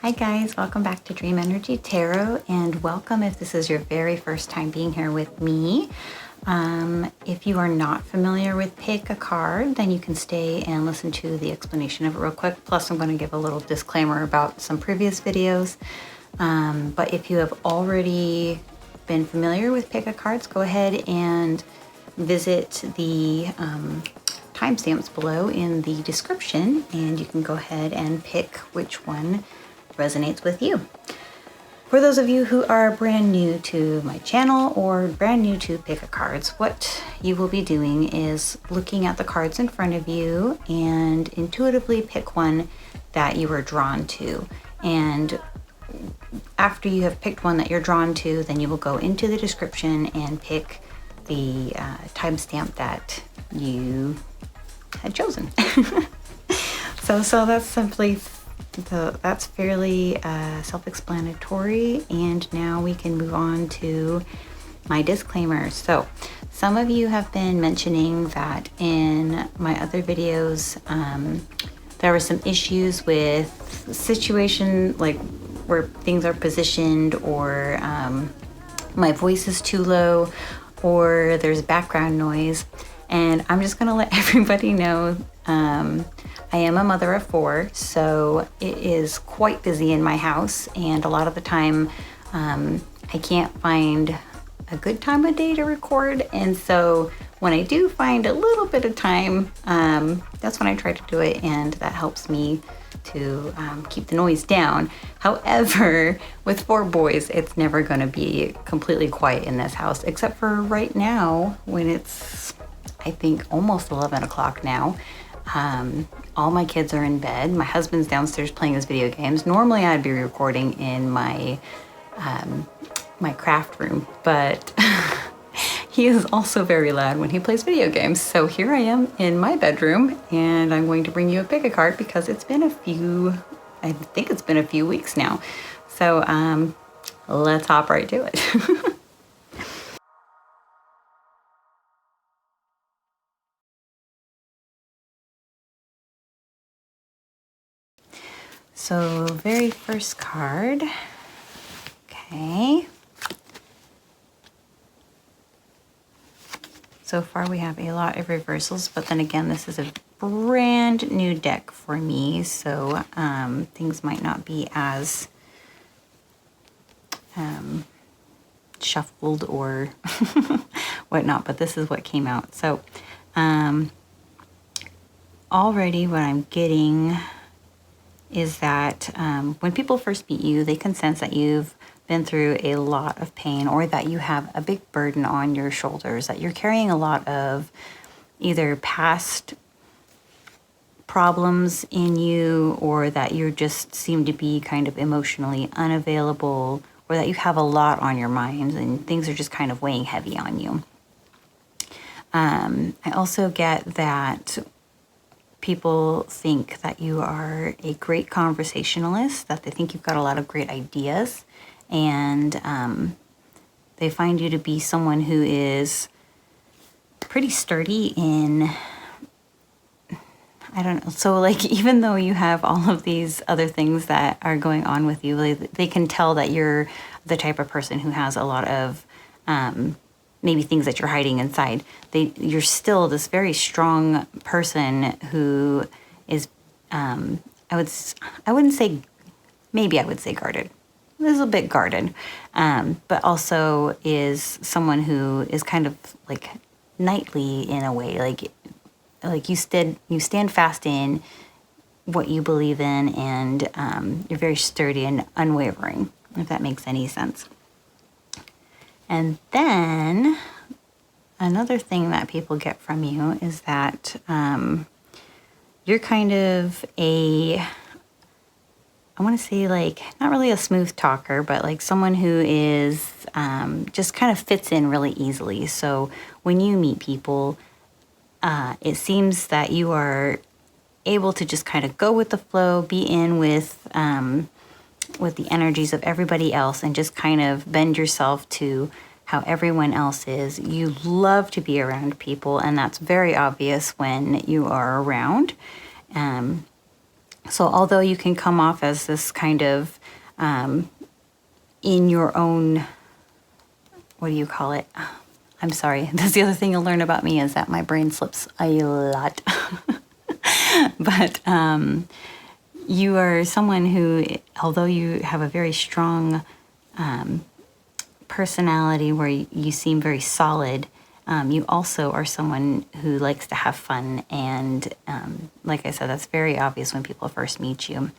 Hi guys, welcome back to Dream Energy Tarot, and welcome if this is your very first time being here with me. If you are not familiar with Pick a Card, then you can stay and listen to the explanation of it real quick. Plus, I'm going to give a little disclaimer about some previous videos. But if you have already been familiar with Pick a Cards, go ahead and visit the timestamps below in the description, and you can go ahead and pick which one resonates with you. For those of you who are brand new to my channel or brand new to Pick a Cards, what you will be doing is looking at the cards in front of you and intuitively pick one that you are drawn to. And after you have picked one that you're drawn to, then you will go into the description and pick the timestamp that you had chosen. So that's simply that's fairly self-explanatory, and now we can move on to my disclaimers. So some of you have been mentioning that in my other videos there were some issues with situation like where things are positioned, or my voice is too low, or there's background noise. And I'm just gonna let everybody know I am a mother of 4, so it is quite busy in my house, and a lot of the time I can't find a good time of day to record. And so when I do find a little bit of time, that's when I try to do it, and that helps me to keep the noise down. However, with 4 boys, it's never going to be completely quiet in this house, except for right now when it's, I think, almost 11 o'clock now. All my kids are in bed. My husband's downstairs playing his video games. Normally I'd be recording in my my craft room, but he is also very loud when he plays video games. So here I am in my bedroom, and I'm going to bring you a pick a card because it's been I think it's been a few weeks now. So let's hop right to it. So very first card, okay. So far we have a lot of reversals, but then again, this is a brand new deck for me, so things might not be as shuffled or whatnot, but this is what came out. So already what I'm getting is that when people first meet you, they can sense that you've been through a lot of pain, or that you have a big burden on your shoulders, that you're carrying a lot of either past problems in you, or that you just seem to be kind of emotionally unavailable, or that you have a lot on your mind and things are just kind of weighing heavy on you. I also get that people think that you are a great conversationalist, that they think you've got a lot of great ideas, and they find you to be someone who is pretty sturdy in, I don't know, so like even though you have all of these other things that are going on with you, they can tell that you're the type of person who has a lot of maybe things that you're hiding inside. You're still this very strong person who is, I wouldn't say, maybe I would say guarded. A little bit guarded, but also is someone who is kind of like knightly in a way, like you stand fast in what you believe in, and you're very sturdy and unwavering, if that makes any sense. And then another thing that people get from you is that you're kind of I want to say, like, not really a smooth talker, but like someone who is just kind of fits in really easily. So when you meet people, it seems that you are able to just kind of go with the flow, be in with the energies of everybody else, and just kind of bend yourself to how everyone else is. You love to be around people, and that's very obvious when you are around. So although you can come off as this kind of in your own, what do you call it? I'm sorry. That's the other thing you'll learn about me, is that my brain slips a lot. But you are someone who, although you have a very strong personality where you seem very solid, you also are someone who likes to have fun. And like I said, that's very obvious when people first meet you.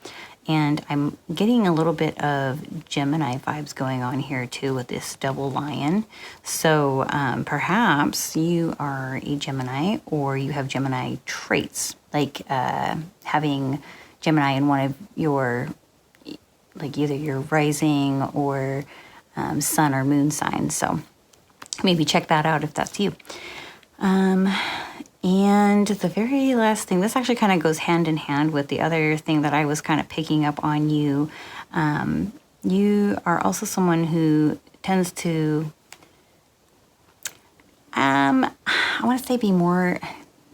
And I'm getting a little bit of Gemini vibes going on here too with this double lion. So perhaps you are a Gemini, or you have Gemini traits, like having Gemini in one of your, like either your rising or sun or moon signs. So maybe check that out if that's you. And the very last thing, this actually kind of goes hand in hand with the other thing that I was kind of picking up on you. You are also someone who tends to, I want to say, be more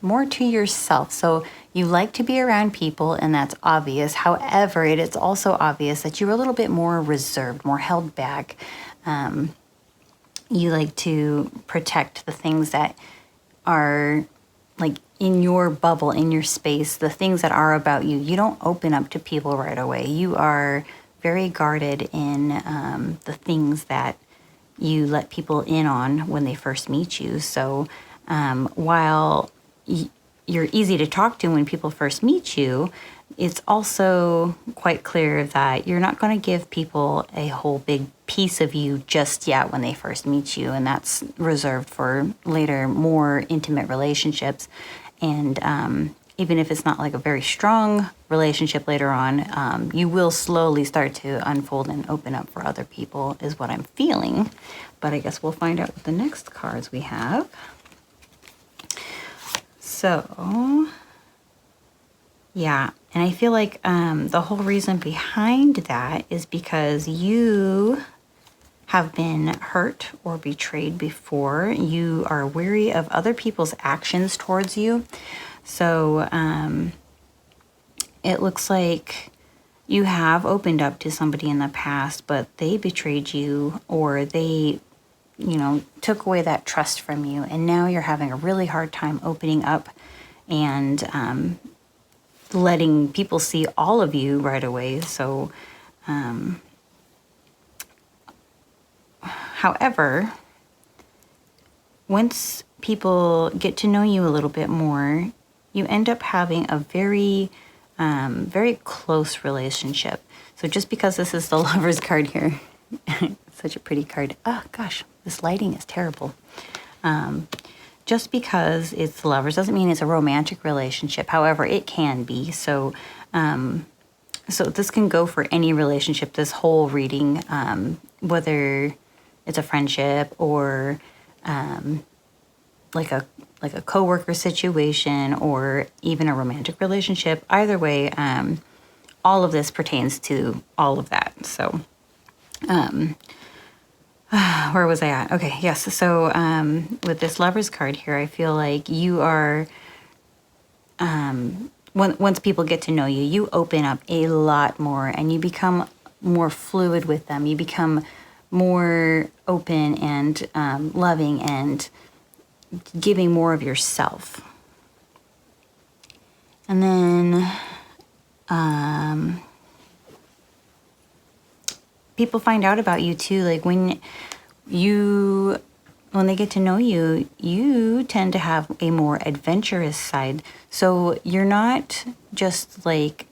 to yourself. So you like to be around people, and that's obvious. However, it is also obvious that you're a little bit more reserved, more held back. You like to protect the things that are like in your bubble, in your space, the things that are about you. You don't open up to people right away. You are very guarded in the things that you let people in on when they first meet you. So while you're easy to talk to when people first meet you, it's also quite clear that you're not going to give people a whole big piece of you just yet when they first meet you. And that's reserved for later, more intimate relationships. And even if it's not like a very strong relationship later on, you will slowly start to unfold and open up for other people, is what I'm feeling. But I guess we'll find out with the next cards we have. So, yeah, and I feel like the whole reason behind that is because you have been hurt or betrayed before. You are wary of other people's actions towards you. So it looks like you have opened up to somebody in the past, but they betrayed you, or they, took away that trust from you. And now you're having a really hard time opening up and letting people see all of you right away. So, however, once people get to know you a little bit more, you end up having a very, very close relationship. So just because this is the Lover's card here, such a pretty card. Oh gosh, this lighting is terrible. Just because it's Lovers doesn't mean it's a romantic relationship. However, it can be. So, so this can go for any relationship, this whole reading, whether it's a friendship or like a coworker situation, or even a romantic relationship. Either way, all of this pertains to all of that. So, where was I at? Okay, yes. So with this Lover's card here, I feel like you are, once people get to know you, you open up a lot more and you become more fluid with them. You become more open and loving and giving more of yourself. And then people find out about you too. Like when they get to know you, you tend to have a more adventurous side. So you're not just like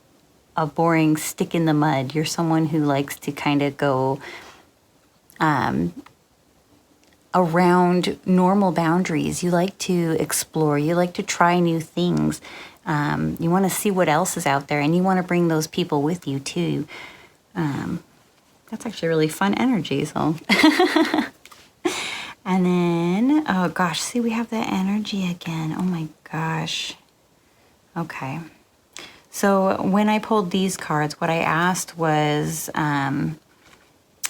a boring stick in the mud. You're someone who likes to kind of go around normal boundaries. You like to explore. You like to try new things. You want to see what else is out there, and you want to bring those people with you too. That's actually really fun energy. So, and then, oh gosh, see, we have that energy again. Oh my gosh. Okay. So when I pulled these cards, what I asked was,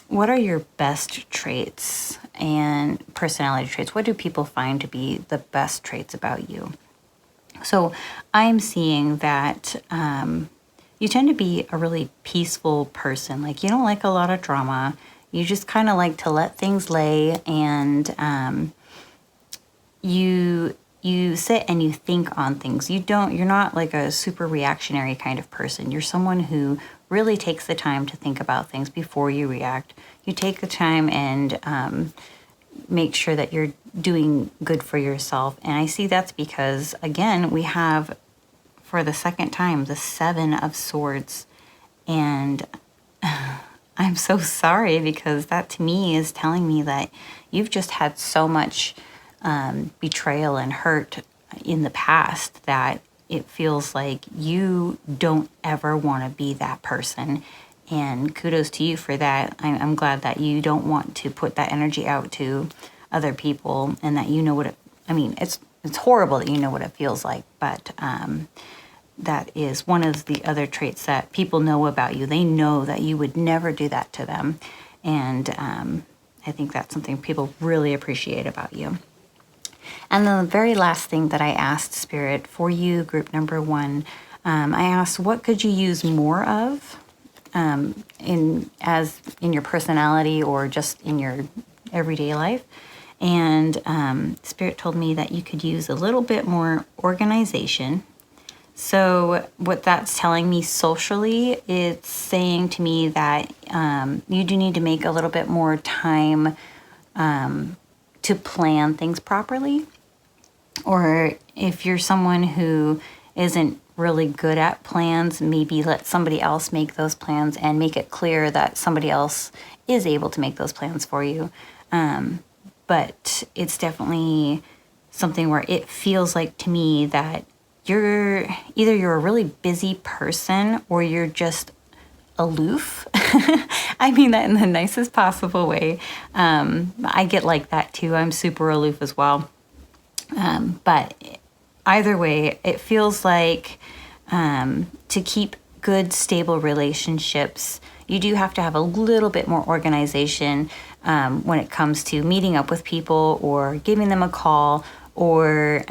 what are your best traits and personality traits? What do people find to be the best traits about you? So I'm seeing that you tend to be a really peaceful person. Like, you don't like a lot of drama. You just kind of like to let things lay, and you sit and you think on things. You're not like a super reactionary kind of person. You're someone who really takes the time to think about things before you react. You take the time and make sure that you're doing good for yourself. And I see that's because, again, we have, for the second time, the Seven of Swords. And I'm so sorry, because that to me is telling me that you've just had so much betrayal and hurt in the past that it feels like you don't ever want to be that person. And kudos to you for that. I'm glad that you don't want to put that energy out to other people, and that you know what it's horrible that you know what it feels like, but that is one of the other traits that people know about you. They know that you would never do that to them. And I think that's something people really appreciate about you. And then the very last thing that I asked Spirit for you, group number 1, I asked, what could you use more of in your personality or just in your everyday life? And Spirit told me that you could use a little bit more organization. So what that's telling me socially, it's saying to me that you do need to make a little bit more time to plan things properly. Or if you're someone who isn't really good at plans, maybe let somebody else make those plans and make it clear that somebody else is able to make those plans for you. But it's definitely something where it feels like to me that you're a really busy person, or you're just aloof. I mean that in the nicest possible way. I get like that too. I'm super aloof as well. But either way, it feels like to keep good, stable relationships, you do have to have a little bit more organization when it comes to meeting up with people or giving them a call, or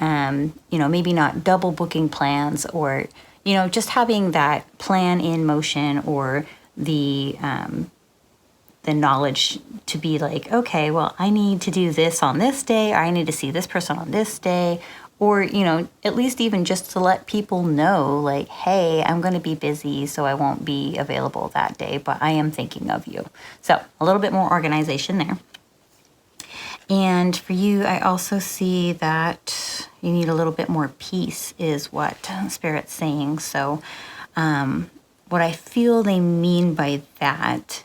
maybe not double booking plans, or just having that plan in motion, or the knowledge to be like, okay, well, I need to do this on this day, or I need to see this person on this day, or at least even just to let people know, like, hey, I'm going to be busy, so I won't be available that day, but I am thinking of you. So a little bit more organization there. And for you, I also see that you need a little bit more peace is what Spirit's saying. So what I feel they mean by that,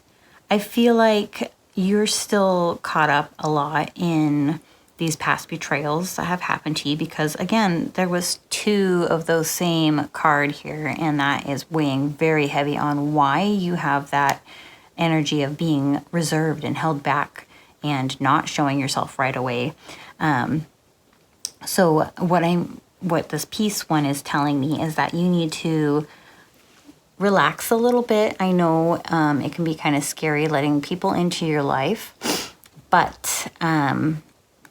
I feel like you're still caught up a lot in these past betrayals that have happened to you, because again, there was 2 of those same card here, and that is weighing very heavy on why you have that energy of being reserved and held back and not showing yourself right away. So what this peace one is telling me is that you need to relax a little bit. I know it can be kind of scary letting people into your life, but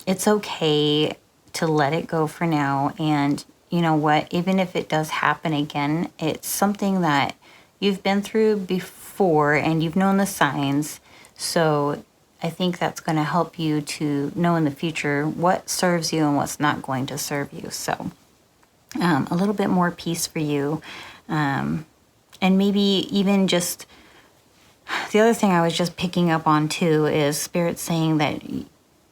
it's okay to let it go for now. And you know what? Even if it does happen again, it's something that you've been through before and you've known the signs. So I think that's going to help you to know in the future what serves you and what's not going to serve you. So a little bit more peace for you. And maybe even just the other thing I was just picking up on too is Spirit saying that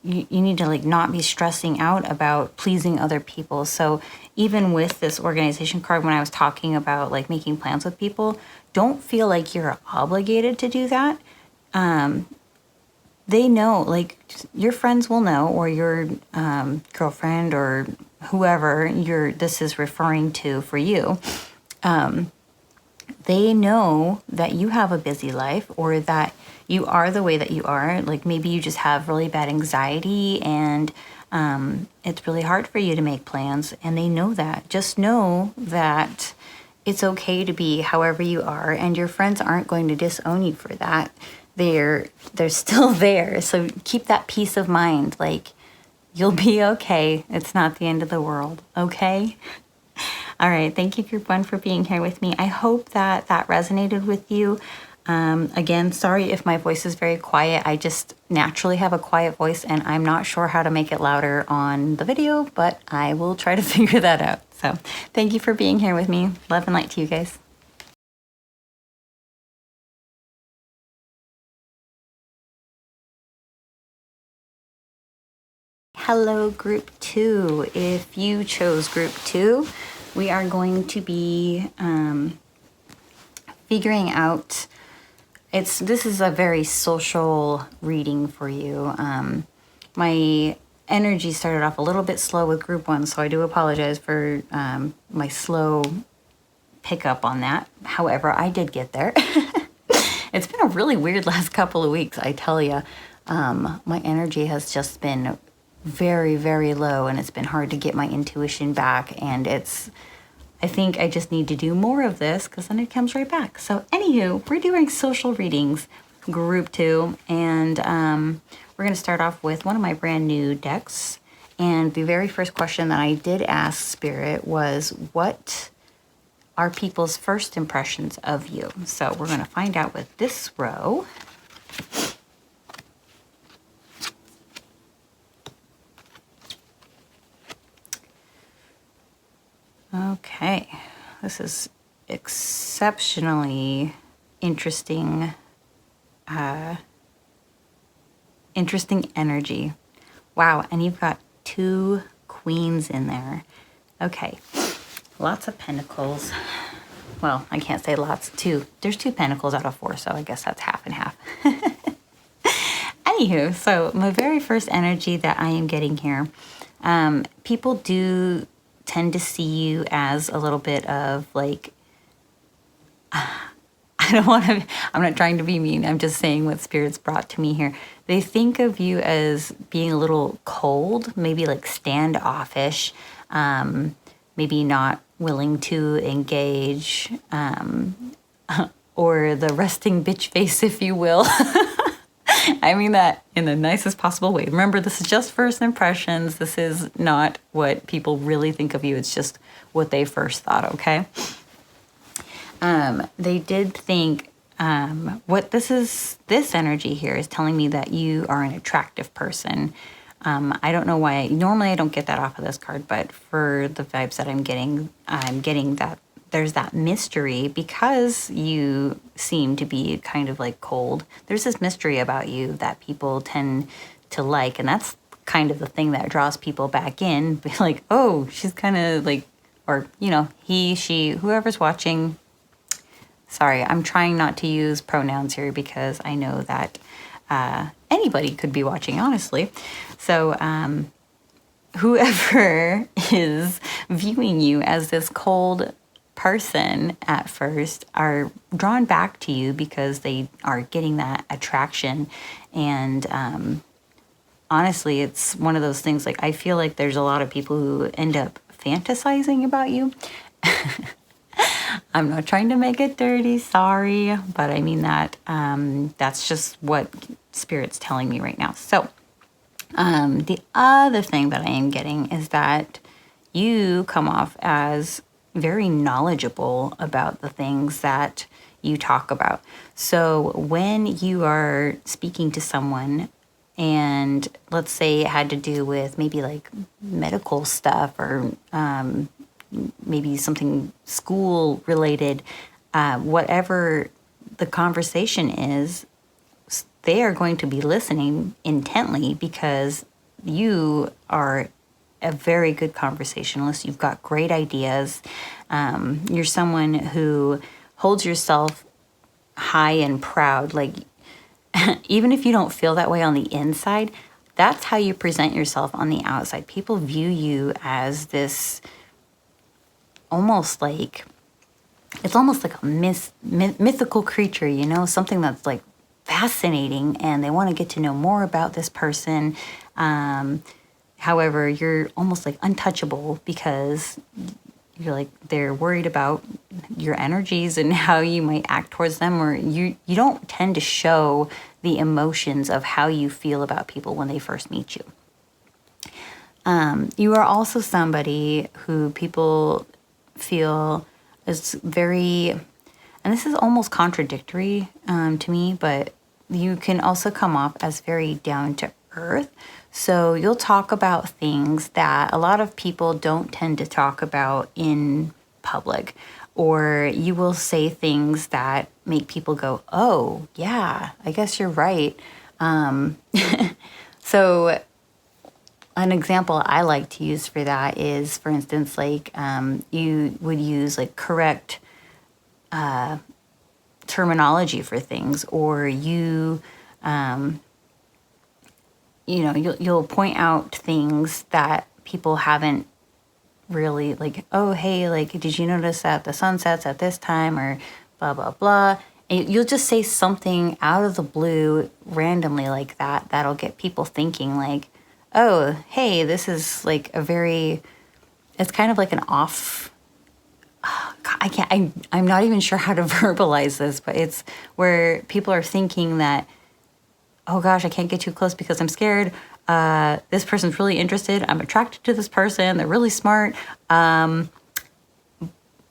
you need to like not be stressing out about pleasing other people. So even with this organization card, when I was talking about like making plans with people, don't feel like you're obligated to do that. They know, like your friends will know, or your girlfriend or whoever this is referring to for you. They know that you have a busy life, or that you are the way that you are. Like maybe you just have really bad anxiety and it's really hard for you to make plans, and they know that. Just know that it's okay to be however you are, and your friends aren't going to disown you for that. They're still there. So keep that peace of mind. Like, you'll be okay. It's not the end of the world. Okay. All right. Thank you, Group 1, for being here with me. I hope that that resonated with you. Again, sorry if my voice is very quiet. I just naturally have a quiet voice and I'm not sure how to make it louder on the video, but I will try to figure that out. So thank you for being here with me. Love and light to you guys. Hello, Group 2. If you chose Group 2, we are going to be figuring out. This is a very social reading for you. My energy started off a little bit slow with Group 1, so I do apologize for my slow pickup on that. However, I did get there. It's been a really weird last couple of weeks, I tell you. My energy has just been very, very low, and it's been hard to get my intuition back, and I think I just need to do more of this because then it comes right back. So anywho, we're doing social readings, Group 2, and we're going to start off with one of my brand new decks. And the very first question that I did ask Spirit was, what are people's first impressions of you? So we're going to find out with this row. Okay, this is exceptionally interesting, interesting energy. Wow, and you've got 2 queens in there. Okay, lots of pentacles. Well, I can't say lots, 2. There's 2 pentacles out of 4, so I guess that's half and half. Anywho, so my very first energy that I am getting here, people do tend to see you as a little bit of like, I'm not trying to be mean. I'm just saying what Spirit's brought to me here. They think of you as being a little cold, maybe like standoffish, maybe not willing to engage, or the resting bitch face, if you will. I mean that in the nicest possible way. Remember, this is just first impressions. This is not what people really think of you. It's just what they first thought, okay? They did think, this energy here is telling me that you are an attractive person. I don't know why. Normally I don't get that off of this card, but for the vibes that I'm getting that there's that mystery because you seem to be kind of like cold. There's this mystery about you that people tend to like, and that's kind of the thing that draws people back in. Be like, oh, she's kind of like, or, he, she, whoever's watching. Sorry, I'm trying not to use pronouns here because I know that anybody could be watching, honestly. So whoever is viewing you as this cold person at first are drawn back to you because they are getting that attraction. And honestly, it's one of those things, like I feel like there's a lot of people who end up fantasizing about you. I'm not trying to make it dirty, sorry, but I mean that that's just what Spirit's telling me right now. So the other thing that I am getting is that you come off as very knowledgeable about the things that you talk about. So when you are speaking to someone, and let's say it had to do with maybe like medical stuff or maybe something school related, whatever the conversation is, they are going to be listening intently because you are a very good conversationalist. You've got great ideas. You're someone who holds yourself high and proud. Like, even if you don't feel that way on the inside, that's how you present yourself on the outside. People view you as this almost like, it's almost like a mythical creature, something that's like fascinating, and they want to get to know more about this person. However, you're almost like untouchable because you're like, they're worried about your energies and how you might act towards them, or you don't tend to show the emotions of how you feel about people when they first meet you. You are also somebody who people feel is very, and this is almost contradictory to me, but you can also come off as very down to earth. So you'll talk about things that a lot of people don't tend to talk about in public, or you will say things that make people go, oh, yeah, I guess you're right. So an example I like to use for that is, for instance, like you would use like correct terminology for things, or you'll point out things that people haven't really, like, oh, hey, like, did you notice that the sun sets at this time, or blah, blah, blah. And you'll just say something out of the blue randomly like that, that'll get people thinking like, oh, hey, this is like it's kind of like an off, I'm not even sure how to verbalize this, but it's where people are thinking that, oh gosh, I can't get too close because I'm scared. This person's really interested. I'm attracted to this person. They're really smart. And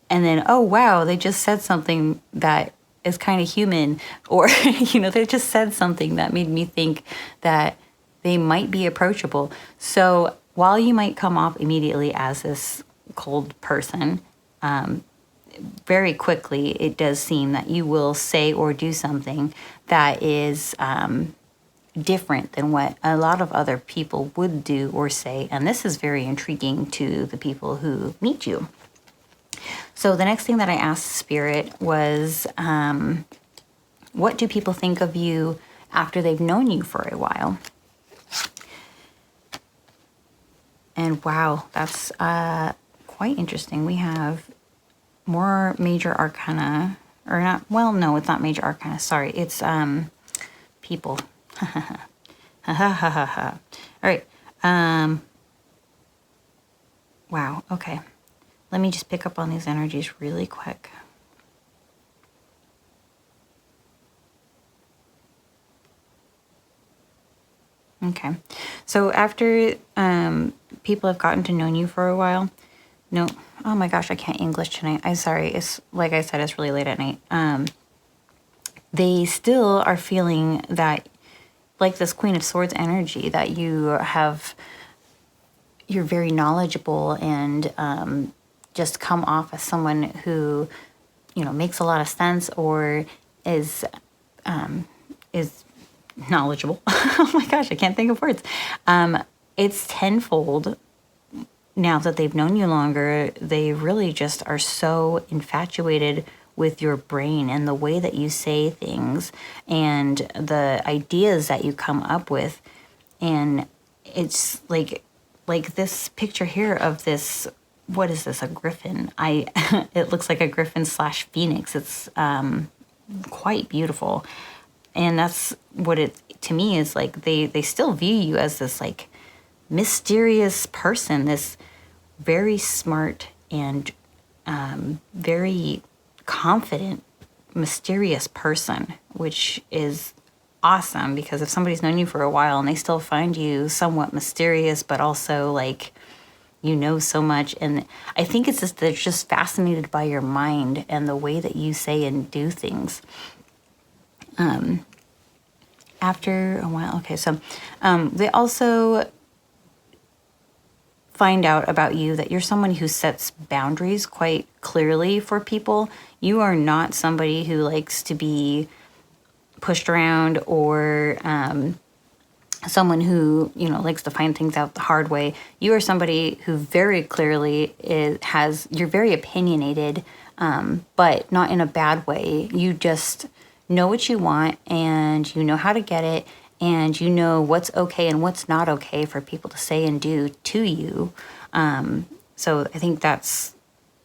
then, oh wow, they just said something that is kind of human, or, they just said something that made me think that they might be approachable. So while you might come off immediately as this cold person, very quickly it does seem that you will say or do something that is different than what a lot of other people would do or say. And this is very intriguing to the people who meet you. So the next thing that I asked Spirit was, what do people think of you after they've known you for a while? And wow, that's quite interesting. We have more major arcana, or not, well, no, it's not major arcana. Sorry, it's people. All right. Wow, okay. Let me just pick up on these energies really quick. Okay. So after people have gotten to know you for a while, no, oh my gosh, I can't English tonight. I'm sorry. It's like I said, it's really late at night. They still are feeling that, like this Queen of Swords energy, that you're very knowledgeable and just come off as someone who, makes a lot of sense, or is knowledgeable. Oh my gosh, I can't think of words. It's tenfold now that they've known you longer. They really just are so infatuated with your brain and the way that you say things and the ideas that you come up with. And it's like this picture here of this, what is this, a griffin? It looks like a griffin / phoenix. It's quite beautiful. And that's what it, to me, is like. They still view you as this like mysterious person, this very smart and very confident, mysterious person, which is awesome, because if somebody's known you for a while and they still find you somewhat mysterious, but also like, so much. And I think it's just, they're just fascinated by your mind and the way that you say and do things. After a while, okay, so they also find out about you that you're someone who sets boundaries quite clearly for people. You are not somebody who likes to be pushed around, or someone who, likes to find things out the hard way. You are somebody who very clearly you're very opinionated, but not in a bad way. You just know what you want, and you know how to get it, and you know what's okay and what's not okay for people to say and do to you. So I think that's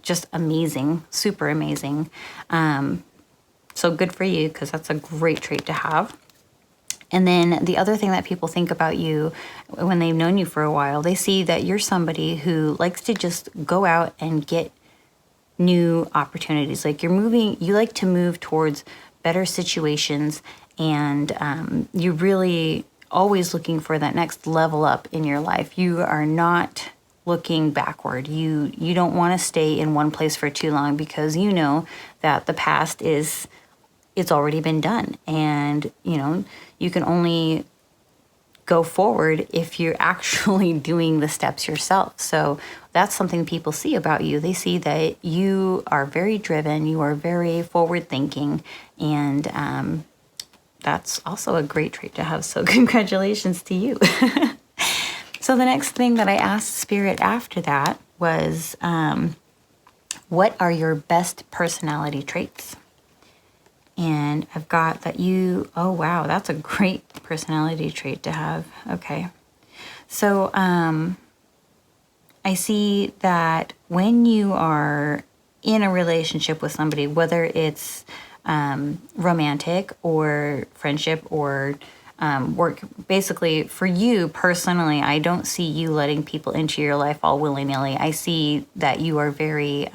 just amazing, super amazing. So good for you, because that's a great trait to have. And then the other thing that people think about you when they've known you for a while, they see that you're somebody who likes to just go out and get new opportunities. Like you like to move towards better situations, and you're really always looking for that next level up in your life. You are not looking backward. You don't want to stay in one place for too long, because you know that the past it's already been done, and you can only go forward if you're actually doing the steps yourself. So that's something people see about you. They see that you are very driven, you are very forward thinking, and that's also a great trait to have. So congratulations to you. So the next thing that I asked Spirit after that was, what are your best personality traits? And I've got that oh wow, that's a great personality trait to have. Okay. So I see that when you are in a relationship with somebody, whether it's romantic or friendship or work, basically for you personally, I don't see you letting people into your life all willy-nilly. I see that you are very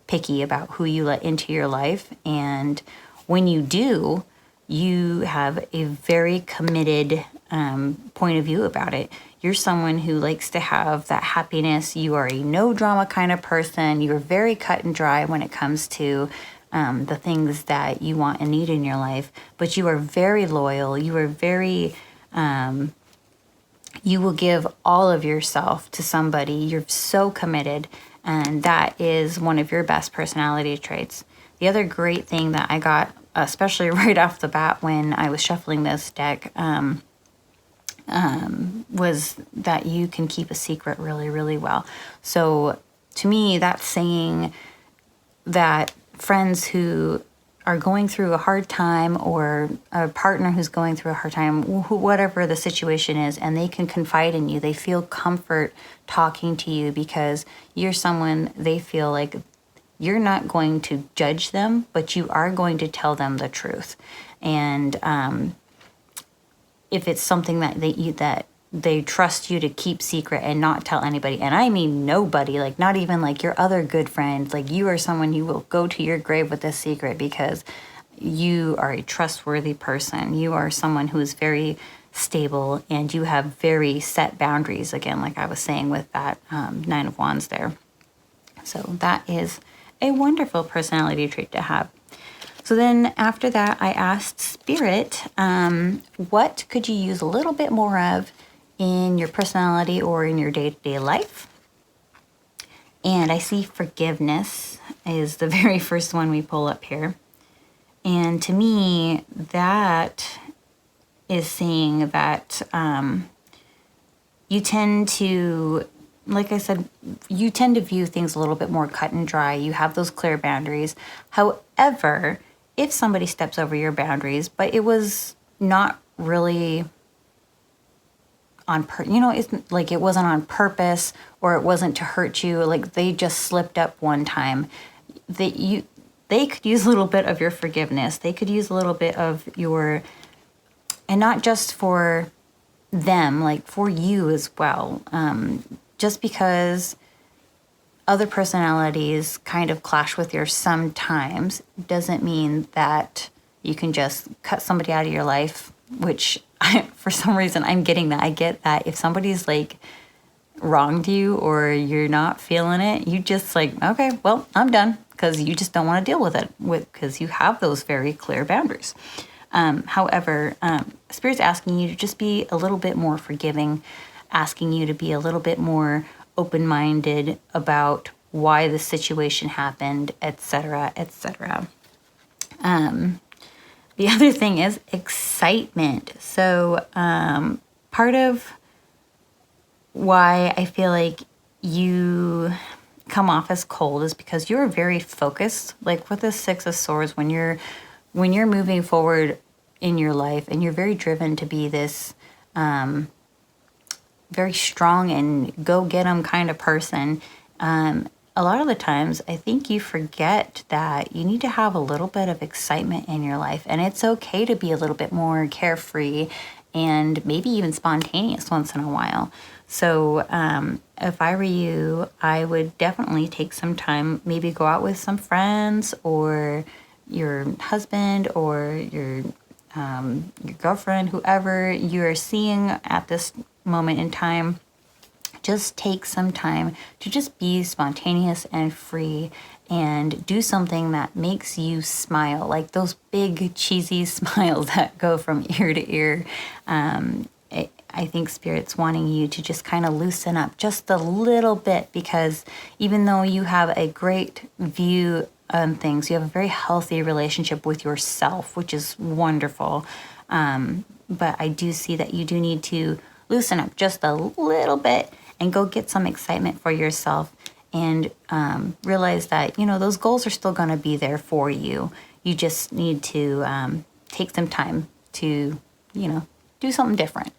picky about who you let into your life, and when you do, you have a very committed point of view about it. You're someone who likes to have that happiness. You are a no drama kind of person. You're very cut and dry when it comes to the things that you want and need in your life, but you are very loyal. You are very you will give all of yourself to somebody. You're so committed, and that is one of your best personality traits. The other great thing that I got, especially right off the bat when I was shuffling this deck, was that you can keep a secret really, really well. So to me, that's saying that friends who are going through a hard time, or a partner who's going through a hard time, whatever the situation is, and they can confide in you, they feel comfort talking to you because you're someone they feel like you're not going to judge them, but you are going to tell them the truth. And if it's something that they trust you to keep secret and not tell anybody, and I mean nobody, like not even like your other good friend, like you are someone you will go to your grave with this secret because you are a trustworthy person. You are someone who is very stable, and you have very set boundaries, again, like I was saying with that Nine of Wands there. So that is a wonderful personality trait to have. So then after that, I asked Spirit, what could you use a little bit more of in your personality or in your day-to-day life? And I see forgiveness is the very first one we pull up here. And to me, that is saying that you tend to, like I said, you tend to view things a little bit more cut and dry. You have those clear boundaries. However, if somebody steps over your boundaries, but it was not really on it's like it wasn't on purpose, or it wasn't to hurt you, like they just slipped up one time, they could use a little bit of your forgiveness. They could use a little bit of your, and not just for them, like for you as well. Just because other personalities kind of clash with yours sometimes doesn't mean that you can just cut somebody out of your life, which for some reason I'm getting that. I get that if somebody's like wronged you or you're not feeling it, you just like, okay, well, I'm done, because you just don't want to deal with it because you have those very clear boundaries. However, Spirit's asking you to just be a little bit more forgiving, asking you to be a little bit more open-minded about why the situation happened, etc., etc. The other thing is excitement. So part of why I feel like you come off as cold is because you're very focused. Like with the Six of Swords, when you're moving forward in your life, and you're very driven to be this very strong and go get 'em kind of person, a lot of the times I think you forget that you need to have a little bit of excitement in your life, and it's okay to be a little bit more carefree and maybe even spontaneous once in a while. So if I were you, I would definitely take some time, maybe go out with some friends or your husband or your girlfriend, whoever you're seeing at this moment in time, just take some time to just be spontaneous and free and do something that makes you smile, like those big cheesy smiles that go from ear to ear. I think Spirit's wanting you to just kind of loosen up just a little bit, because even though you have a great view on things, you have a very healthy relationship with yourself, which is wonderful. But I do see that you do need to loosen up just a little bit and go get some excitement for yourself, and realize that, those goals are still going to be there for you. You just need to take some time to, do something different.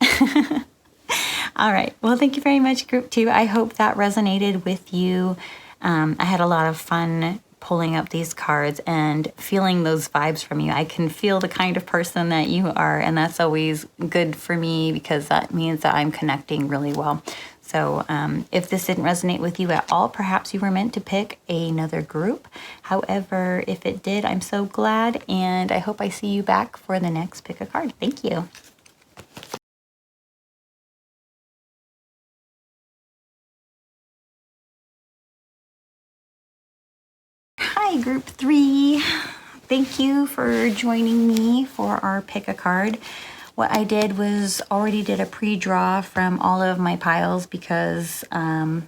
All right. Well, thank you very much, Group 2. I hope that resonated with you. I had a lot of fun pulling up these cards and feeling those vibes from you. I can feel the kind of person that you are, and that's always good for me, because that means that I'm connecting really well. So if this didn't resonate with you at all, perhaps you were meant to pick another group. However, if it did, I'm so glad, and I hope I see you back for the next Pick a Card. Thank you. Hi, Group 3. Thank you for joining me for our Pick a Card. What I did was already did a pre-draw from all of my piles, because I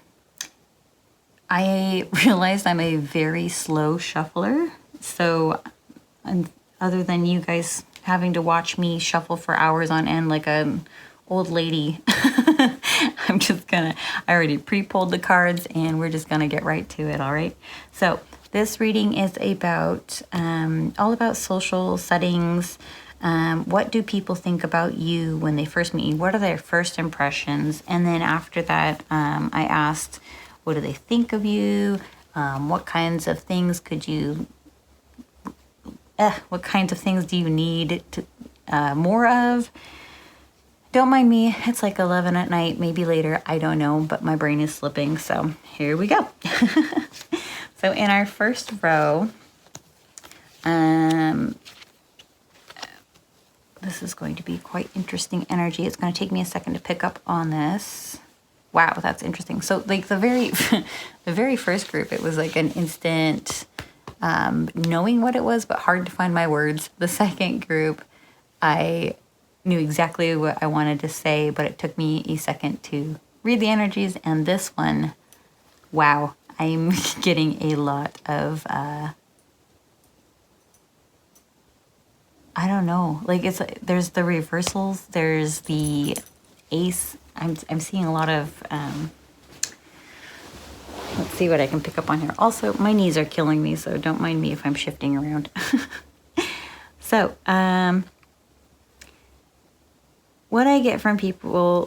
realized I'm a very slow shuffler. So other than you guys having to watch me shuffle for hours on end like an old lady, I already pre-pulled the cards, and we're just gonna get right to it, all right? So this reading is about all about social settings. What do people think about you when they first meet you? What are their first impressions? And then after that, I asked, what do they think of you? What kinds of things what kinds of things do you need to more of? Don't mind me. It's like 11 at night, maybe later. I don't know, but my brain is slipping. So here we go. So in our first row, this is going to be quite interesting energy. It's going to take me a second to pick up on this. Wow, that's interesting. So like the very first group, it was like an instant knowing what it was, but hard to find my words. The second group, I knew exactly what I wanted to say, but it took me a second to read the energies. And this one, wow, I'm getting a lot of, I don't know, like there's the reversals, there's the ace. I'm seeing a lot of, let's see what I can pick up on here. Also, my knees are killing me, so don't mind me if I'm shifting around. So, what I get from people,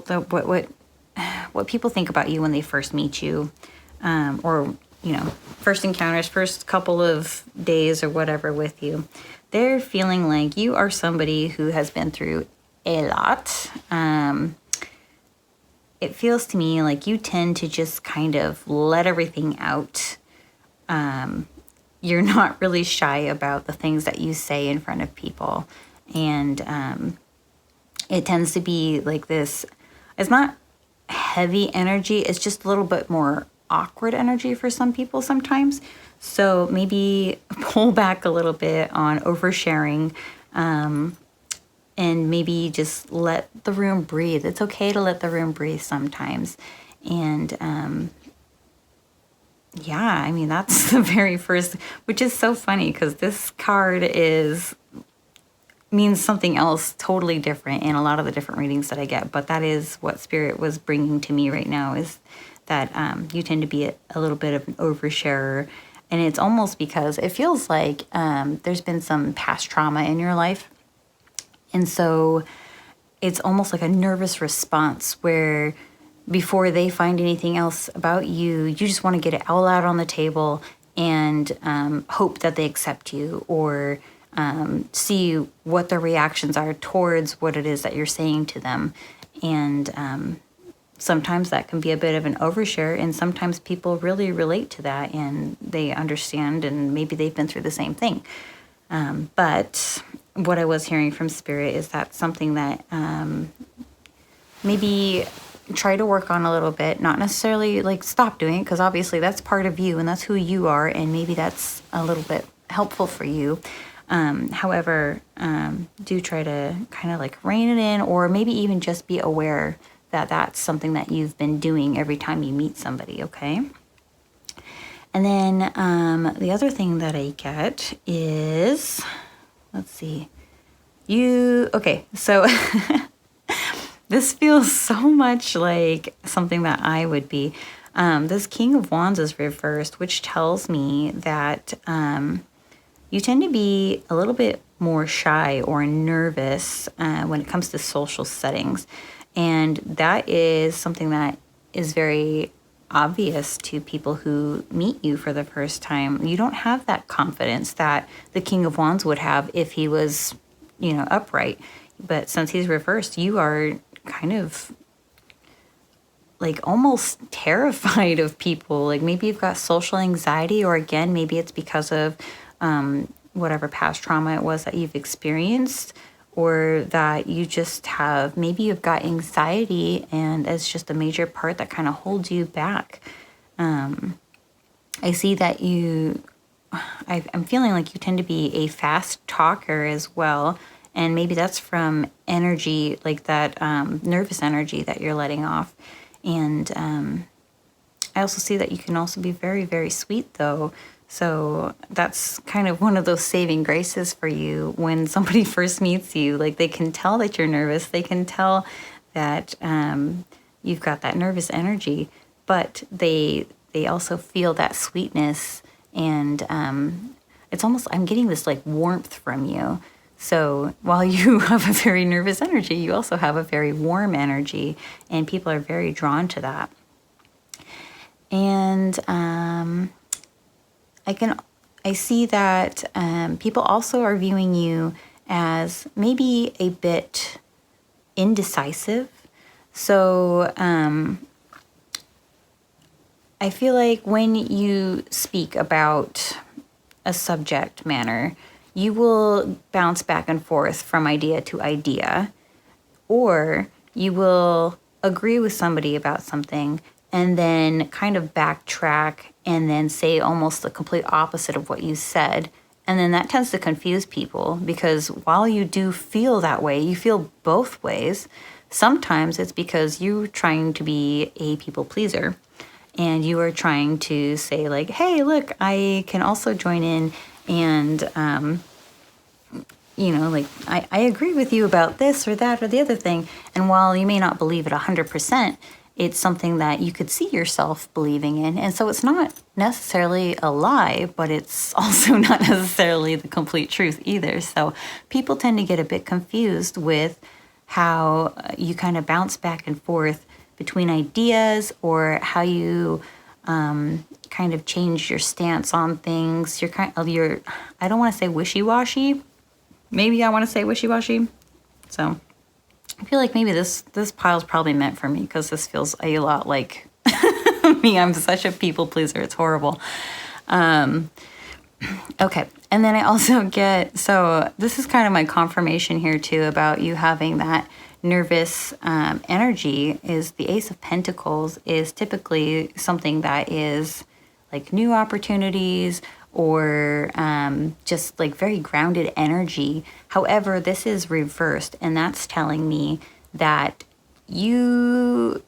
what people think about you when they first meet you, or first encounters, first couple of days or whatever with you, they're feeling like you are somebody who has been through a lot. It feels to me like you tend to just kind of let everything out. You're not really shy about the things that you say in front of people. And it tends to be like this. It's not heavy energy. It's just a little bit more awkward energy for some people sometimes. So maybe pull back a little bit on oversharing, and maybe just let the room breathe. It's okay to let the room breathe sometimes. And that's the very first, which is so funny because this card means something else totally different in a lot of the different readings that I get. But that is what Spirit was bringing to me right now, is that you tend to be a little bit of an oversharer. And it's almost because it feels like there's been some past trauma in your life. And so it's almost like a nervous response where before they find anything else about you, you just want to get it all out on the table and hope that they accept you, or see what their reactions are towards what it is that you're saying to them. And sometimes that can be a bit of an overshare, and sometimes people really relate to that and they understand, and maybe they've been through the same thing. But what I was hearing from Spirit is that something that maybe try to work on a little bit, not necessarily like stop doing it, because obviously that's part of you and that's who you are, and maybe that's a little bit helpful for you. However, do try to kind of like rein it in, or maybe even just be aware that that's something that you've been doing every time you meet somebody, okay? And then the other thing that I get is, let's see, okay, so this feels so much like something that I would be. This King of Wands is reversed, which tells me that you tend to be a little bit more shy or nervous when it comes to social settings. And that is something that is very obvious to people who meet you for the first time. You don't have that confidence that the King of Wands would have if he was, upright. But since he's reversed, you are kind of like almost terrified of people. Like maybe you've got social anxiety, or again, maybe it's because of whatever past trauma it was that you've experienced, or that you just have, maybe you've got anxiety and it's just a major part that kind of holds you back. I see that I'm feeling like you tend to be a fast talker as well. And maybe that's from energy, like that nervous energy that you're letting off. And I also see that you can also be very, very sweet though. So that's kind of one of those saving graces for you when somebody first meets you. Like they can tell that you're nervous. They can tell that you've got that nervous energy, but they also feel that sweetness. And it's almost, I'm getting this like warmth from you. So while you have a very nervous energy, you also have a very warm energy, and people are very drawn to that. And I see that people also are viewing you as maybe a bit indecisive. So I feel like when you speak about a subject matter, you will bounce back and forth from idea to idea, or you will agree with somebody about something and then kind of backtrack and then say almost the complete opposite of what you said. And then that tends to confuse people, because while you do feel that way, you feel both ways. Sometimes it's because you're trying to be a people pleaser and you are trying to say like, hey, look, I can also join in and, like I agree with you about this or that or the other thing. And while you may not believe it 100%, it's something that you could see yourself believing in. And so it's not necessarily a lie, but it's also not necessarily the complete truth either. So people tend to get a bit confused with how you kind of bounce back and forth between ideas, or how you kind of change your stance on things. I don't want to say wishy-washy. Maybe I want to say wishy-washy. So I feel like maybe this pile's probably meant for me, because this feels a lot like me. I'm such a people pleaser. It's horrible. Okay. And then I also get, so this is kind of my confirmation here too about you having that nervous energy. Is the Ace of Pentacles is typically something that is like new opportunities, or just like very grounded energy. However, this is reversed, and that's telling me that you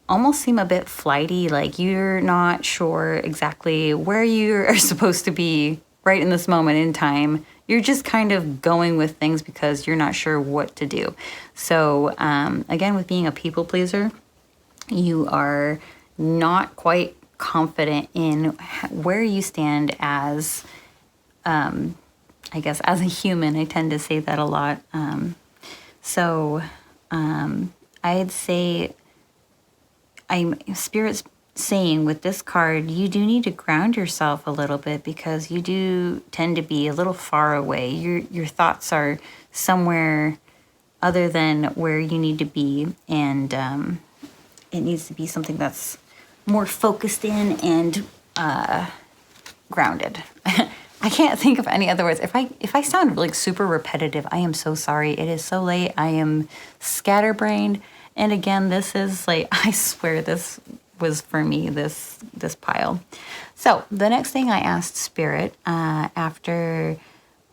almost seem a bit flighty, like you're not sure exactly where you are supposed to be right in this moment in time. You're just kind of going with things because you're not sure what to do. So again, with being a people pleaser, you are not quite confident in where you stand as, I guess, as a human. I tend to say that a lot. I'd say Spirit's saying with this card, you do need to ground yourself a little bit, because you do tend to be a little far away. Your thoughts are somewhere other than where you need to be, and it needs to be something that's more focused in and grounded. I can't think of any other words. If I sound like super repetitive, I am so sorry. It is so late. I am scatterbrained, And again, this is like, I swear this was for me, this pile. So the next thing I asked Spirit after,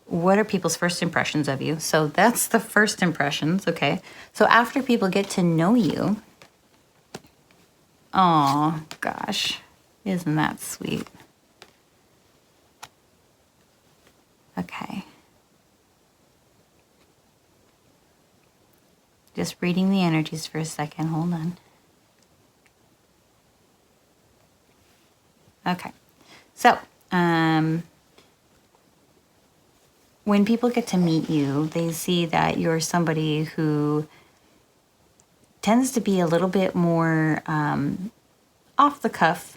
what are people's first impressions of you? So that's the first impressions, okay? So after people get to know you, oh gosh, isn't that sweet? Okay. Just reading the energies for a second, hold on. Okay, so when people get to meet you, they see that you're somebody who tends to be a little bit more off the cuff,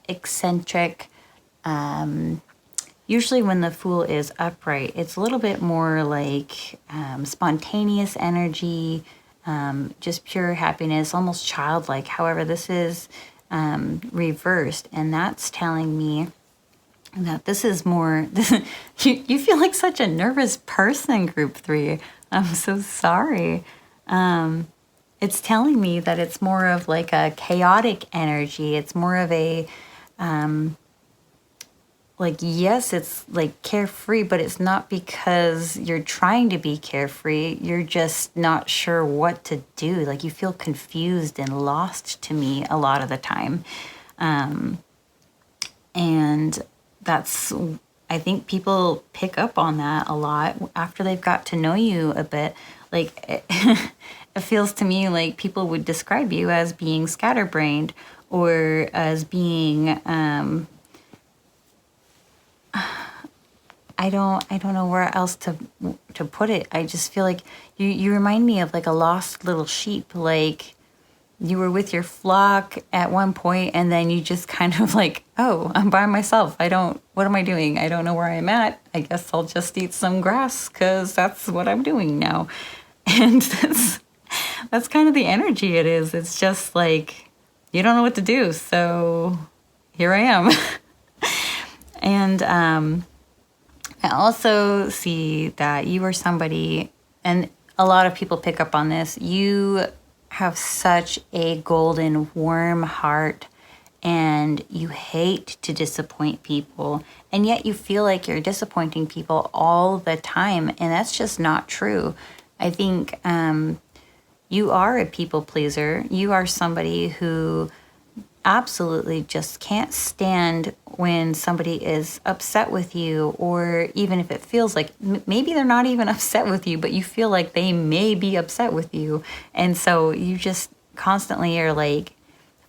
eccentric. Usually when the Fool is upright, it's a little bit more like spontaneous energy, just pure happiness, almost childlike. However, this is reversed, and that's telling me that this is more, you feel like such a nervous person, group 3. I'm so sorry. It's telling me that it's more of like a chaotic energy. It's more of a, like, yes, it's like carefree, but it's not because you're trying to be carefree. You're just not sure what to do. Like, you feel confused and lost to me a lot of the time. And that's, I think people pick up on that a lot after they've got to know you a bit. Like, it feels to me like people would describe you as being scatterbrained or as being, I don't know where else to put it. I just feel like you remind me of like a lost little sheep. Like, you were with your flock at one point and then you just kind of like, oh, I'm by myself. What am I doing? I don't know where I'm at. I guess I'll just eat some grass because that's what I'm doing now. And that's kind of the energy it is. It's just like, you don't know what to do. So here I am. And I also see that you are somebody, and a lot of people pick up on this, you have such a golden, warm heart, and you hate to disappoint people, and yet you feel like you're disappointing people all the time, and that's just not true. I think you are a people pleaser. You are somebody who absolutely just can't stand when somebody is upset with you, or even if it feels like maybe they're not even upset with you, but you feel like they may be upset with you. And so you just constantly are like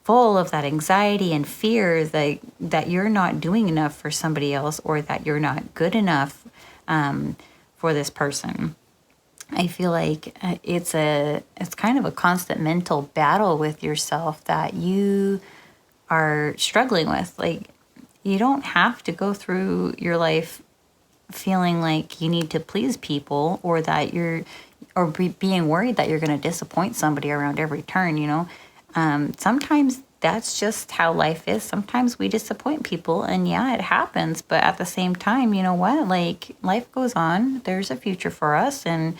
full of that anxiety and fear that you're not doing enough for somebody else, or that you're not good enough for this person. I feel like it's kind of a constant mental battle with yourself that you are struggling with. Like, you don't have to go through your life feeling like you need to please people, or that being worried that you're going to disappoint somebody around every turn, you know. Sometimes that's just how life is. Sometimes we disappoint people, and yeah, it happens. But at the same time, you know what? Like, life goes on. There's a future for us, and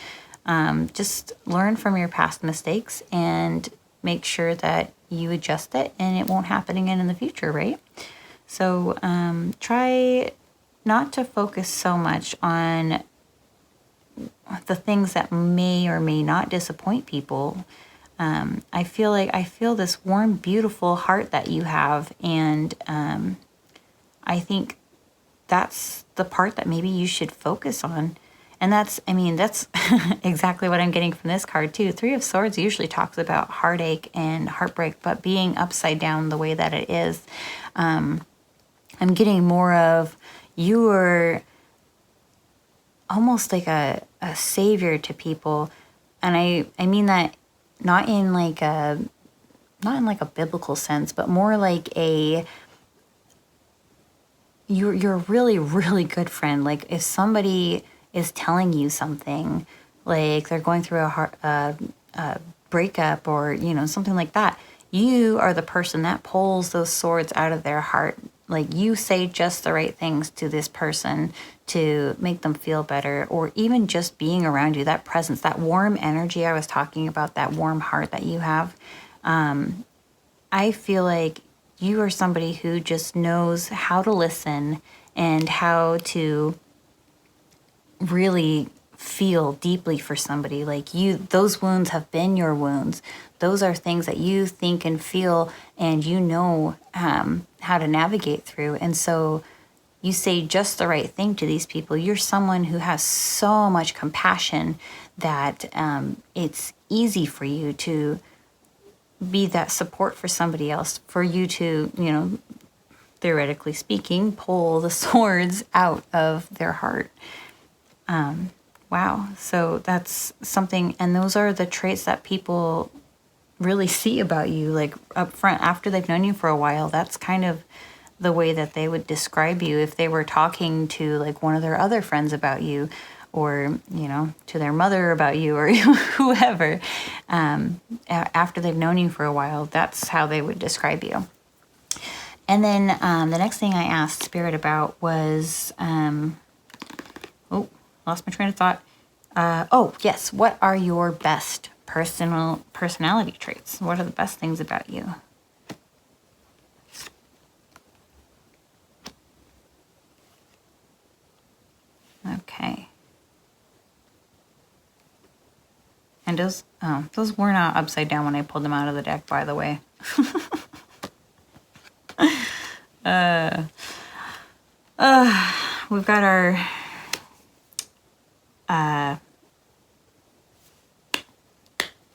just learn from your past mistakes and make sure that you adjust it, and it won't happen again in the future, right? So try not to focus so much on the things that may or may not disappoint people. I feel this warm, beautiful heart that you have, and I think that's the part that maybe you should focus on. And that's exactly what I'm getting from this card too. 3 of Swords usually talks about heartache and heartbreak, but being upside down the way that it is, I'm getting more of, you are almost like a savior to people. And I mean that not in like a biblical sense, but more like you're a really, really good friend. Like, if somebody is telling you something, like they're going through a breakup, or, you know, something like that, you are the person that pulls those swords out of their heart like you say just the right things to this person to make them feel better, or even just being around you, that presence, that warm energy I was talking about, that warm heart that you have. I feel like you are somebody who just knows how to listen and how to really feel deeply for somebody. Like those wounds have been your wounds. Those are things that you think and feel, and you know how to navigate through. And so you say just the right thing to these people. You're someone who has so much compassion that it's easy for you to be that support for somebody else, for you to, theoretically speaking, pull the swords out of their heart. Wow. So that's something, and those are the traits that people really see about you, like up front after they've known you for a while. That's kind of the way that they would describe you if they were talking to like one of their other friends about you, or to their mother about you, or whoever. After they've known you for a while, that's how they would describe you. And then the next thing I asked Spirit about was lost my train of thought. Yes, what are your best personality traits? What are the best things about you? Okay. And those were not upside down when I pulled them out of the deck, by the way. We've got our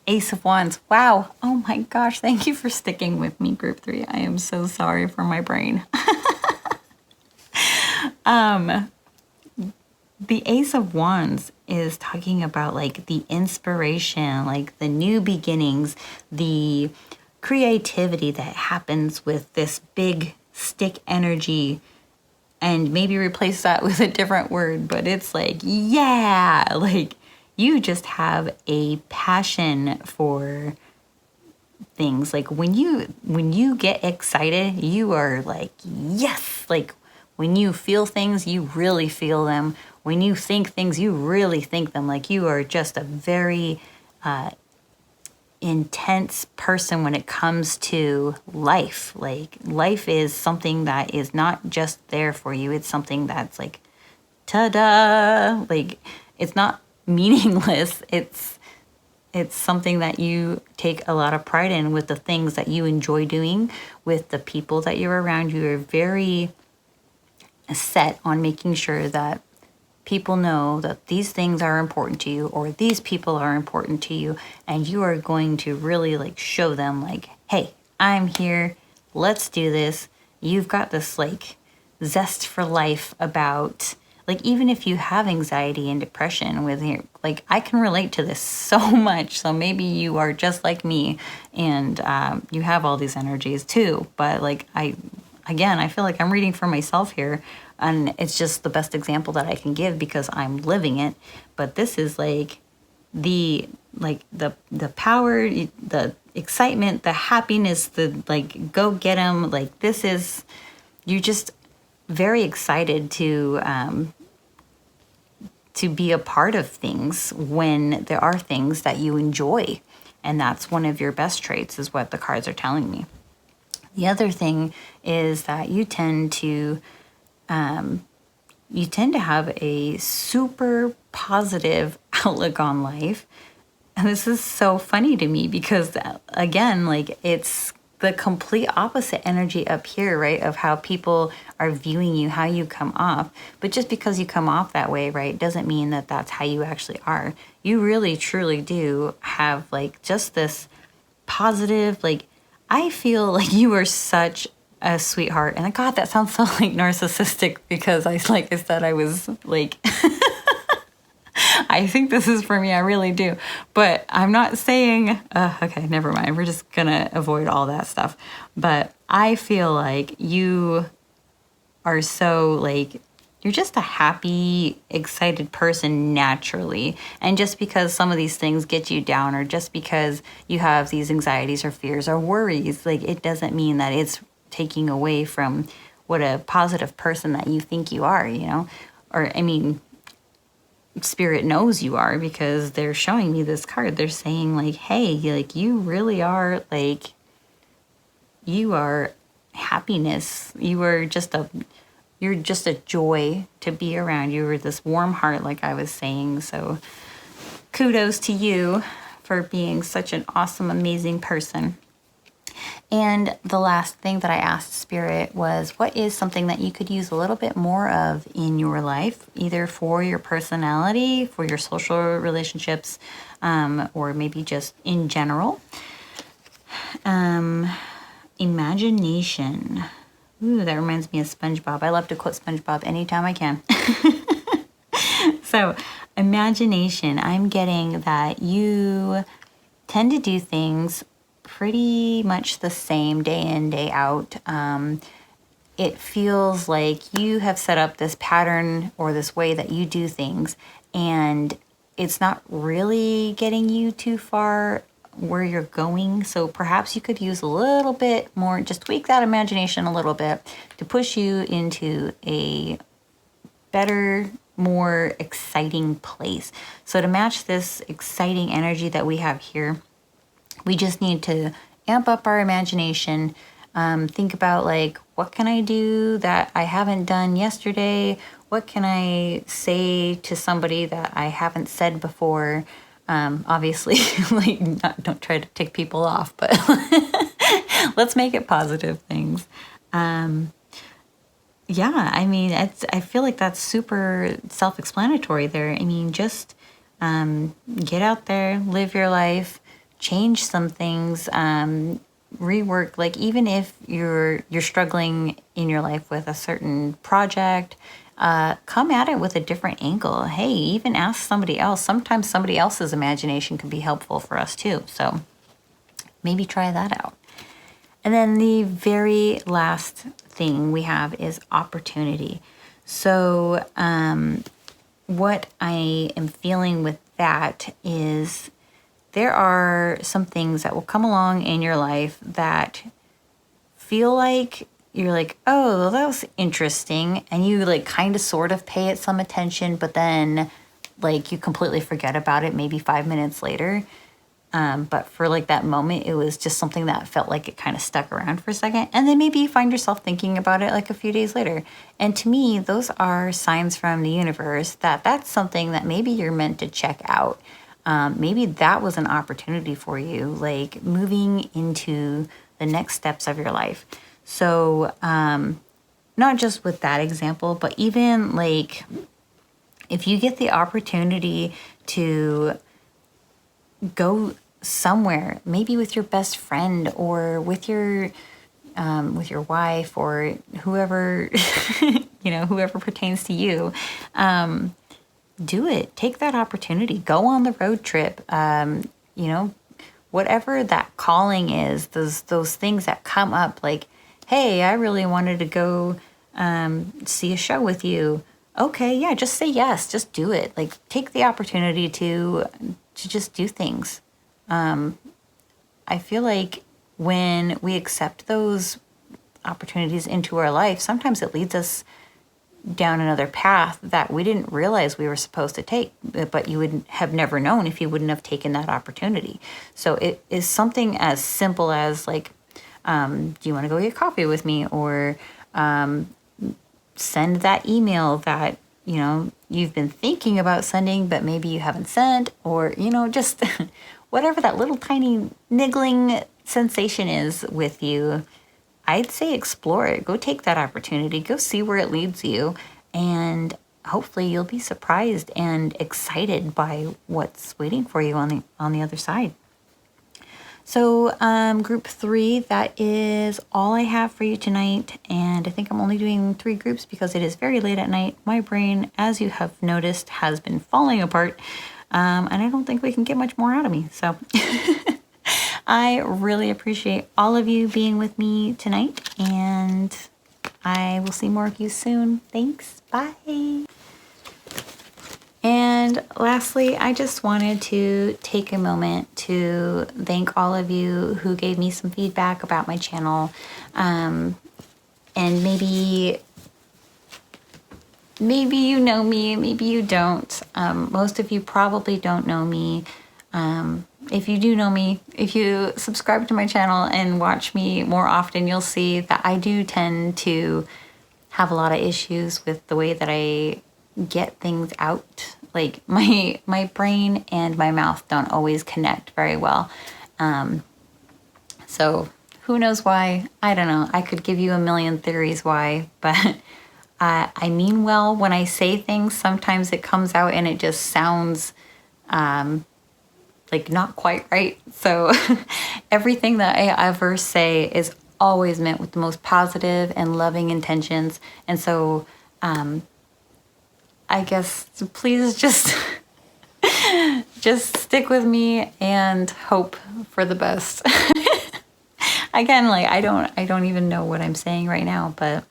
Ace of Wands. Wow. Oh my gosh. Thank you for sticking with me, Group 3. I am so sorry for my brain. The Ace of Wands is talking about like the inspiration, like the new beginnings, the creativity that happens with this big stick energy, and maybe replace that with a different word, but it's like, yeah, like you just have a passion for things. Like when you get excited, you are like, yes, like when you feel things, you really feel them. When you think things, you really think them. Like you are just a very intense person when it comes to life. Like life is something that is not just there for you. It's something that's like, ta-da! Like it's not meaningless. It's something that you take a lot of pride in, with the things that you enjoy doing, with the people that you're around. You are very set on making sure that people know that these things are important to you, or these people are important to you, and you are going to really like show them like, hey, I'm here, let's do this. You've got this like zest for life about, like, even if you have anxiety and depression with your, like, I can relate to this so much. So maybe you are just like me, and you have all these energies too, but like I feel like I'm reading for myself here, and it's just the best example that I can give because I'm living it. But this is like the power, the excitement, the happiness, the like go get 'em. Like this is, you're just very excited to be a part of things when there are things that you enjoy, and that's one of your best traits, is what the cards are telling me. The other thing is that you tend to have a super positive outlook on life. And this is so funny to me because, again, like it's the complete opposite energy up here, right? Of how people are viewing you, how you come off. But just because you come off that way, right, doesn't mean that that's how you actually are. You really, truly do have like just this positive, like, I feel like you are such a sweetheart. And God, that sounds so like narcissistic because I said I was like, I think this is for me. I really do. But I'm not saying, okay, never mind. We're just going to avoid all that stuff. But I feel like you are so like, you're just a happy, excited person naturally. And just because some of these things get you down, or just because you have these anxieties or fears or worries, like it doesn't mean that it's taking away from what a positive person that you think you are, you know? Or, I mean, Spirit knows you are, because they're showing me this card. They're saying like, hey, like, you really are, like, you are happiness. You're just a joy to be around. You were this warm heart, like I was saying. So kudos to you for being such an awesome, amazing person. And the last thing that I asked Spirit was, what is something that you could use a little bit more of in your life, either for your personality, for your social relationships, or maybe just in general? Imagination. Ooh, that reminds me of SpongeBob. I love to quote SpongeBob anytime I can. So, imagination. I'm getting that you tend to do things pretty much the same day in, day out. It feels like you have set up this pattern or this way that you do things, and it's not really getting you too far where you're going. So perhaps you could use a little bit more, just tweak that imagination a little bit to push you into a better, more exciting place. So to match this exciting energy that we have here, we just need to amp up our imagination. Think about, like, what can I do that I haven't done yesterday? What can I say to somebody that I haven't said before? Obviously, like, don't try to tick people off, but let's make it positive things. Yeah, I mean, I feel like that's super self-explanatory there. I mean, just get out there, live your life, change some things, rework. Like, even if you're struggling in your life with a certain project, come at it with a different angle. Hey, even ask somebody else. Sometimes somebody else's imagination can be helpful for us too. So maybe try that out. And then the very last thing we have is opportunity. So what I am feeling with that is there are some things that will come along in your life that feel like you're like, oh, that was interesting. And you like kind of sort of pay it some attention, but then like you completely forget about it maybe 5 minutes later. But for like that moment, it was just something that felt like it kind of stuck around for a second. And then maybe you find yourself thinking about it like a few days later. And to me, those are signs from the universe that that's something that maybe you're meant to check out. Maybe that was an opportunity for you, like moving into the next steps of your life. So not just with that example, but even like if you get the opportunity to go somewhere, maybe with your best friend or with your wife or whoever, whoever pertains to you, do it. Take that opportunity. Go on the road trip. Whatever that calling is, those things that come up like, hey, I really wanted to go see a show with you. Okay, yeah, just say yes. Just do it. Like, take the opportunity to just do things. I feel like when we accept those opportunities into our life, sometimes it leads us down another path that we didn't realize we were supposed to take, but you would have never known if you wouldn't have taken that opportunity. So it is something as simple as like, do you want to go get coffee with me? Or send that email that, you've been thinking about sending, but maybe you haven't sent, or, just whatever that little tiny niggling sensation is with you. I'd say explore it. Go take that opportunity. Go see where it leads you. And hopefully you'll be surprised and excited by what's waiting for you on the other side. So group 3, that is all I have for you tonight. And I think I'm only doing 3 groups because it is very late at night. My brain, as you have noticed, has been falling apart. And I don't think we can get much more out of me. So I really appreciate all of you being with me tonight, and I will see more of you soon. Thanks. Bye. And lastly, I just wanted to take a moment to thank all of you who gave me some feedback about my channel. And maybe you know me, maybe you don't. Most of you probably don't know me. If you do know me, if you subscribe to my channel and watch me more often, you'll see that I do tend to have a lot of issues with the way that I get things out. Like my brain and my mouth don't always connect very well. So who knows why? I don't know. I could give you a million theories why, but I mean well when I say things. Sometimes it comes out and it just sounds like not quite right. So everything that I ever say is always meant with the most positive and loving intentions. And so I guess please just just stick with me and hope for the best. Again, like I don't even know what I'm saying right now, but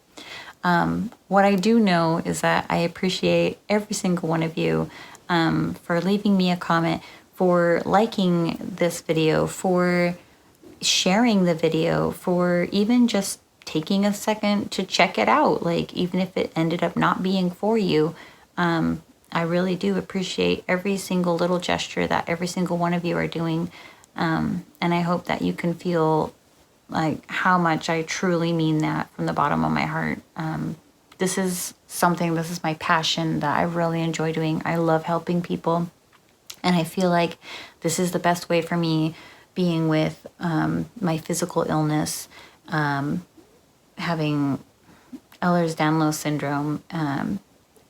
what I do know is that I appreciate every single one of you for leaving me a comment, for liking this video, for sharing the video, for even just taking a second to check it out. Like even if it ended up not being for you, I really do appreciate every single little gesture that every single one of you are doing. And I hope that you can feel like how much I truly mean that from the bottom of my heart. This is my passion that I really enjoy doing. I love helping people. And I feel like this is the best way for me, being with my physical illness, having Ehlers-Danlos syndrome.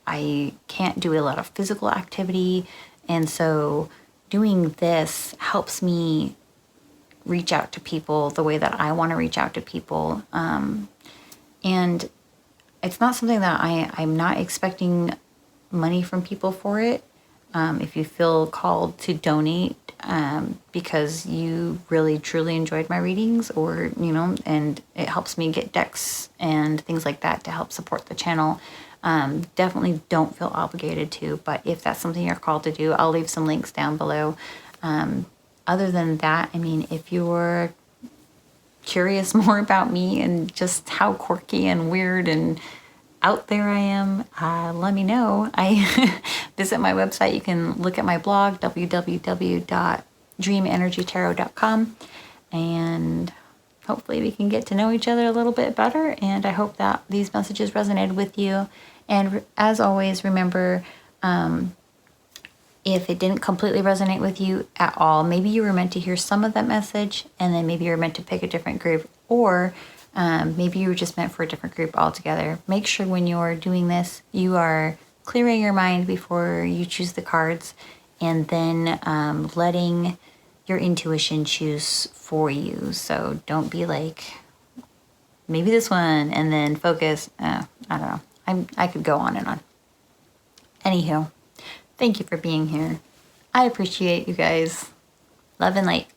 I can't do a lot of physical activity. And so doing this helps me reach out to people the way that I want to reach out to people. And it's not something that I'm not expecting money from people for it. If you feel called to donate because you really truly enjoyed my readings, or and it helps me get decks and things like that to help support the channel, definitely don't feel obligated to. But if that's something you're called to do, I'll leave some links down below. Other than that, I mean, if you're curious more about me and just how quirky and weird and out there I am, let me know. I visit my website. You can look at my blog, www.dreamenergytarot.com, and hopefully we can get to know each other a little bit better. And I hope that these messages resonated with you. And as always, remember, if it didn't completely resonate with you at all, maybe you were meant to hear some of that message, and then maybe you were meant to pick a different group, or maybe you were just meant for a different group altogether. Make sure when you're doing this, you are clearing your mind before you choose the cards, and then letting your intuition choose for you. So don't be like, maybe this one, and then focus. I don't know. I could go on and on. Anywho, thank you for being here. I appreciate you guys. Love and light.